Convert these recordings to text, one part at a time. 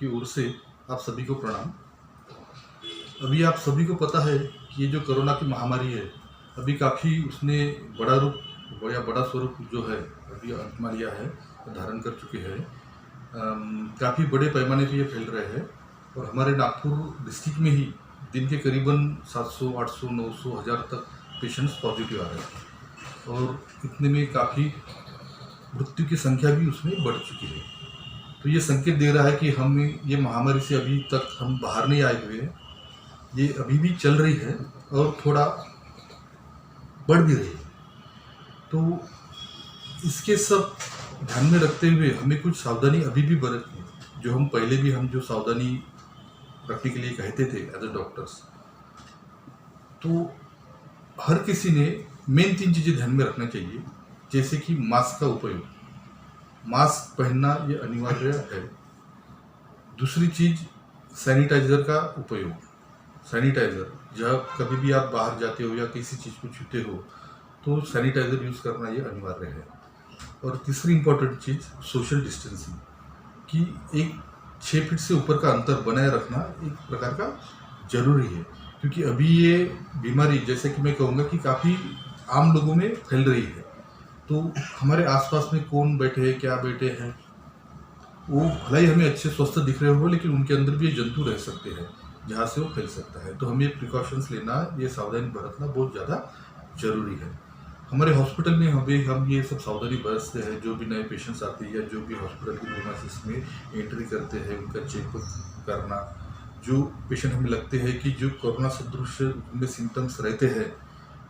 की ओर से आप सभी को प्रणाम। अभी आप सभी को पता है कि ये जो कोरोना की महामारी है, अभी काफ़ी उसने बड़ा रूप या बड़ा स्वरूप जो है अभी अपना लिया है, धारण कर चुके हैं। काफ़ी बड़े पैमाने पे ये फैल रहे हैं और हमारे नागपुर डिस्ट्रिक्ट में ही दिन के करीबन 700, 800, 900, 1000 तक पेशेंट्स पॉजिटिव आ रहे हैं और इतने में काफ़ी मृत्यु की संख्या भी उसमें बढ़ चुकी है। तो ये संकेत दे रहा है कि हम ये महामारी से अभी तक हम बाहर नहीं आए हुए हैं, ये अभी भी चल रही है और थोड़ा बढ़ भी रही है। तो इसके सब ध्यान में रखते हुए हमें कुछ सावधानी अभी भी बरतनी है, जो हम पहले भी हम जो सावधानी रखने के लिए कहते थे एज अ डॉक्टर्स। तो हर किसी ने मेन 3 चीज़ें ध्यान में रखना चाहिए, जैसे कि मास्क का उपयोग, मास्क पहनना ये अनिवार्य है। दूसरी चीज़ सैनिटाइजर का उपयोग, सैनिटाइजर जब कभी भी आप बाहर जाते हो या किसी चीज़ को छूते हो तो सैनिटाइजर यूज़ करना ये अनिवार्य है। और तीसरी इम्पॉर्टेंट चीज़ सोशल डिस्टेंसिंग, कि एक 6 फीट से ऊपर का अंतर बनाए रखना एक प्रकार का जरूरी है, क्योंकि अभी ये बीमारी जैसे कि मैं कहूँगा कि काफ़ी आम लोगों में फैल रही है। तो हमारे आसपास में कौन बैठे हैं, क्या बैठे हैं, वो भला ही हमें अच्छे स्वस्थ दिख रहे हो, लेकिन उनके अंदर भी ये जंतु रह सकते हैं जहाँ से वो फैल सकता है। तो हमें प्रिकॉशंस लेना, ये सावधानी बरतना बहुत ज़्यादा जरूरी है। हमारे हॉस्पिटल में हम ये सब सावधानी बरतते हैं। जो भी नए पेशेंट्स आते हैं या जो भी हॉस्पिटल की प्रीमाइसिस में एंट्री करते हैं, उनका चेकअप करना। जो पेशेंट हमें लगते हैं कि जो कोरोना सदृश उनमें सिम्टम्स रहते हैं,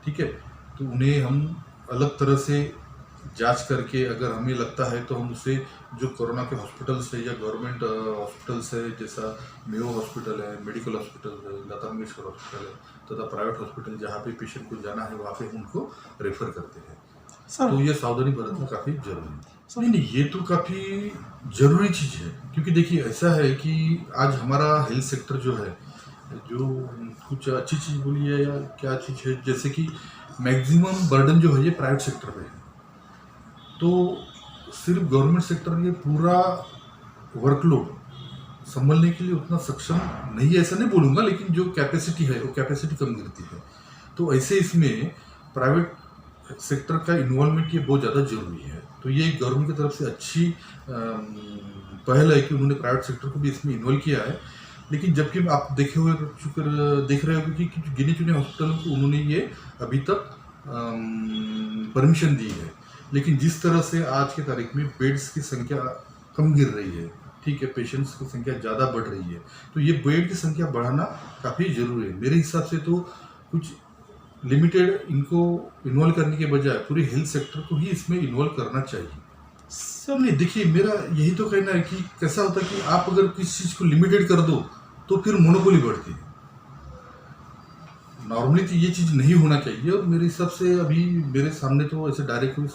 ठीक है, तो उन्हें हम अलग तरह से जांच करके अगर हमें लगता है तो हम उसे जो कोरोना के हॉस्पिटल्स है या गवर्नमेंट हॉस्पिटल्स है, जैसा मेयो हॉस्पिटल है, मेडिकल हॉस्पिटल है, लता मंगेशकर हॉस्पिटल है, तथा प्राइवेट हॉस्पिटल जहाँ पे पेशेंट को जाना है वहाँ पे उनको रेफर करते हैं। तो ये सावधानी बरतना काफ़ी जरूरी है। नहीं, ये तो काफ़ी जरूरी चीज़ है, क्योंकि देखिए ऐसा है कि आज हमारा हेल्थ सेक्टर जो है, जो कुछ अच्छी चीज़ बोली है या क्या चीज़ है, जैसे कि मैक्सिमम बर्डन जो है ये प्राइवेट सेक्टर पे है। तो सिर्फ गवर्नमेंट सेक्टर ये पूरा वर्कलोड संभलने के लिए उतना सक्षम नहीं है, ऐसा नहीं बोलूँगा, लेकिन जो कैपेसिटी है वो कैपेसिटी कम गिरती है। तो ऐसे इसमें प्राइवेट सेक्टर का इन्वॉल्वमेंट ये बहुत ज़्यादा जरूरी है। तो ये गवर्नमेंट की तरफ से अच्छी पहल है कि उन्होंने प्राइवेट सेक्टर को भी इसमें इन्वॉल्व किया है। लेकिन जबकि आप देख रहे हो कि गिने चुने हॉस्पिटलों को उन्होंने ये अभी तक परमिशन दी है, लेकिन जिस तरह से आज की तारीख में बेड्स की संख्या कम गिर रही है, ठीक है, पेशेंट्स की संख्या ज़्यादा बढ़ रही है, तो ये बेड की संख्या बढ़ाना काफ़ी ज़रूरी है। मेरे हिसाब से तो कुछ लिमिटेड इनको इन्वॉल्व करने के बजाय पूरे हेल्थ सेक्टर को ही इसमें इन्वॉल्व करना चाहिए। सब नहीं, देखिए मेरा यही तो कहना है कि कैसा होता है कि आप अगर किसी चीज़ को लिमिटेड कर दो तो फिर मोनोपोली बढ़ती है। नॉर्मली तो ये चीज़ नहीं होना चाहिए, और मेरे हिसाब से अभी मेरे सामने तो ऐसे डायरेक्ट कोई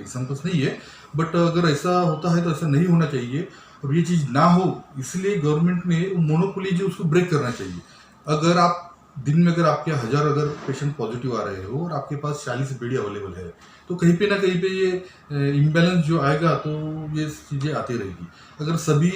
एग्जाम्पल्स नहीं है, बट अगर ऐसा होता है तो ऐसा नहीं होना चाहिए। और ये चीज़ ना हो इसलिए गवर्नमेंट ने मोनोपोली जो उसको ब्रेक करना चाहिए। अगर आप दिन में अगर आपके 1000 अगर पेशेंट पॉजिटिव आ रहे हो और आपके पास 40 बेड अवेलेबल है, तो कहीं पे ना कहीं पे ये इम्बैलेंस जो आएगा तो ये चीज़ें आती रहेगी। अगर सभी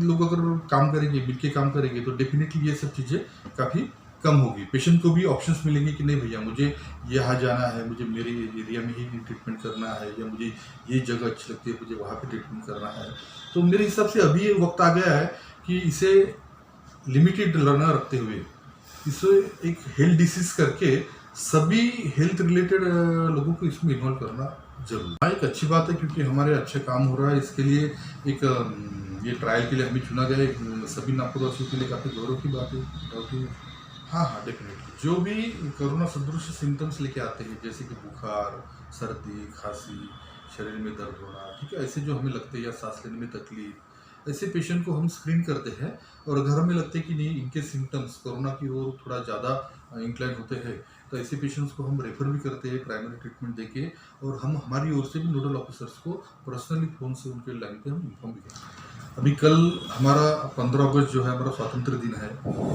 लोग अगर काम करेंगे, मिलके काम करेंगे, तो डेफिनेटली ये सब चीज़ें काफ़ी कम होगी। पेशेंट को भी ऑप्शंस मिलेंगे कि नहीं भैया मुझे यहाँ जाना है, मुझे मेरे एरिया में ही ट्रीटमेंट करना है, या मुझे ये जगह अच्छी लगती है, मुझे वहाँ पे ट्रीटमेंट करना है। तो मेरे हिसाब से अभी ये वक्त आ गया है कि इसे लिमिटेड न रखते हुए इसे एक हेल्थ डिसीज करके सभी हेल्थ रिलेटेड लोगों को इसमें इन्वॉल्व करना जरूरी है। एक अच्छी बात है, क्योंकि हमारे अच्छे काम हो रहा है, इसके लिए एक ये ट्रायल के लिए हमें चुना गया, सभी नागपुरवासियों के लिए काफ़ी गौरव की बात है। हाँ, डेफिनेटली जो भी कोरोना सदृश सिम्टम्स लेके आते हैं, जैसे कि बुखार, सर्दी, खांसी, शरीर में दर्द होना, ठीक है, ऐसे जो हमें लगते हैं, या सांस लेने में तकलीफ, ऐसे पेशेंट को हम स्क्रीन करते हैं। और अगर हमें लगता है कि नहीं इनके सिम्टम्स कोरोना की ओर थोड़ा ज़्यादा इंक्लाइन होते हैं, तो ऐसे पेशेंट्स को हम रेफर भी करते हैं प्राइमरी ट्रीटमेंट देके, और हम हमारी ओर से भी नोडल ऑफिसर्स को पर्सनली फ़ोन से उनके लाइन पे हम इन्फॉर्म भी करते हैं। अभी कल हमारा 15 अगस्त जो है हमारा स्वतंत्र दिन है।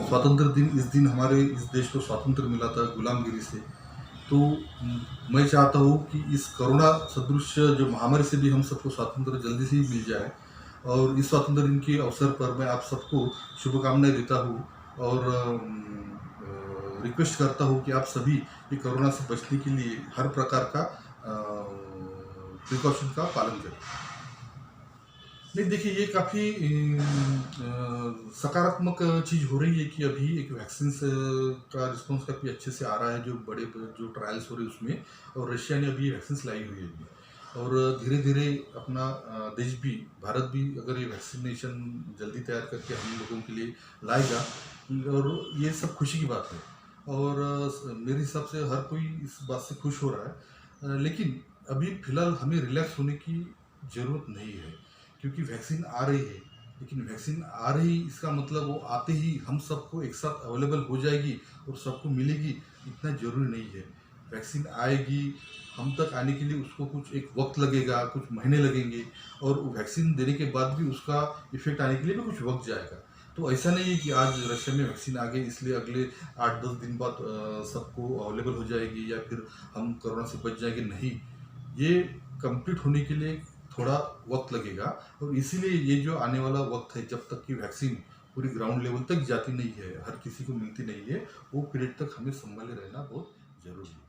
स्वतंत्र दिन, इस दिन हमारे इस देश को स्वातंत्र मिला था गुलामगिरी से। तो मैं चाहता हूँ कि इस कोरोना सदृश जो महामारी से भी हम सबको स्वातंत्र जल्दी से ही मिल जाए, और इस स्वतंत्र दिन के अवसर पर मैं आप सबको शुभकामनाएं देता हूँ और रिक्वेस्ट करता हूँ कि आप सभी ये कोरोना से बचने के लिए हर प्रकार का प्रिकॉशन का पालन करें। नहीं, देखिए ये काफ़ी सकारात्मक चीज़ हो रही है कि अभी एक वैक्सीन का रिस्पॉन्स काफ़ी अच्छे से आ रहा है, जो बड़े जो ट्रायल्स हो रहे हैं उसमें, और रशिया ने अभी वैक्सीन लाई हुई है अभी। और धीरे धीरे अपना देश भी, भारत भी अगर ये वैक्सीनेशन जल्दी तैयार करके हम लोगों के लिए लाएगा, और ये सब खुशी की बात है। और मेरे हिसाब से हर कोई इस बात से खुश हो रहा है, लेकिन अभी फ़िलहाल हमें रिलैक्स होने की ज़रूरत नहीं है, क्योंकि वैक्सीन आ रही है। लेकिन वैक्सीन आ रही इसका मतलब वो आते ही हम सबको एक साथ अवेलेबल हो जाएगी और सबको मिलेगी, इतना ज़रूरी नहीं है। वैक्सीन आएगी, हम तक आने के लिए उसको कुछ एक वक्त लगेगा, कुछ महीने लगेंगे, और वैक्सीन देने के बाद भी उसका इफेक्ट आने के लिए भी कुछ वक्त जाएगा। तो ऐसा नहीं है कि आज रशिया में वैक्सीन आ गई इसलिए अगले 8-10 दिन बाद सबको अवेलेबल हो जाएगी या फिर हम कोरोना से बच जाएंगे, नहीं। ये कंप्लीट होने के लिए थोड़ा वक्त लगेगा, और इसीलिए ये जो आने वाला वक्त है, जब तक कि वैक्सीन पूरी ग्राउंड लेवल तक जाती नहीं है, हर किसी को मिलती नहीं है, वो पीरियड तक हमें संभाले रहना बहुत ज़रूरी है।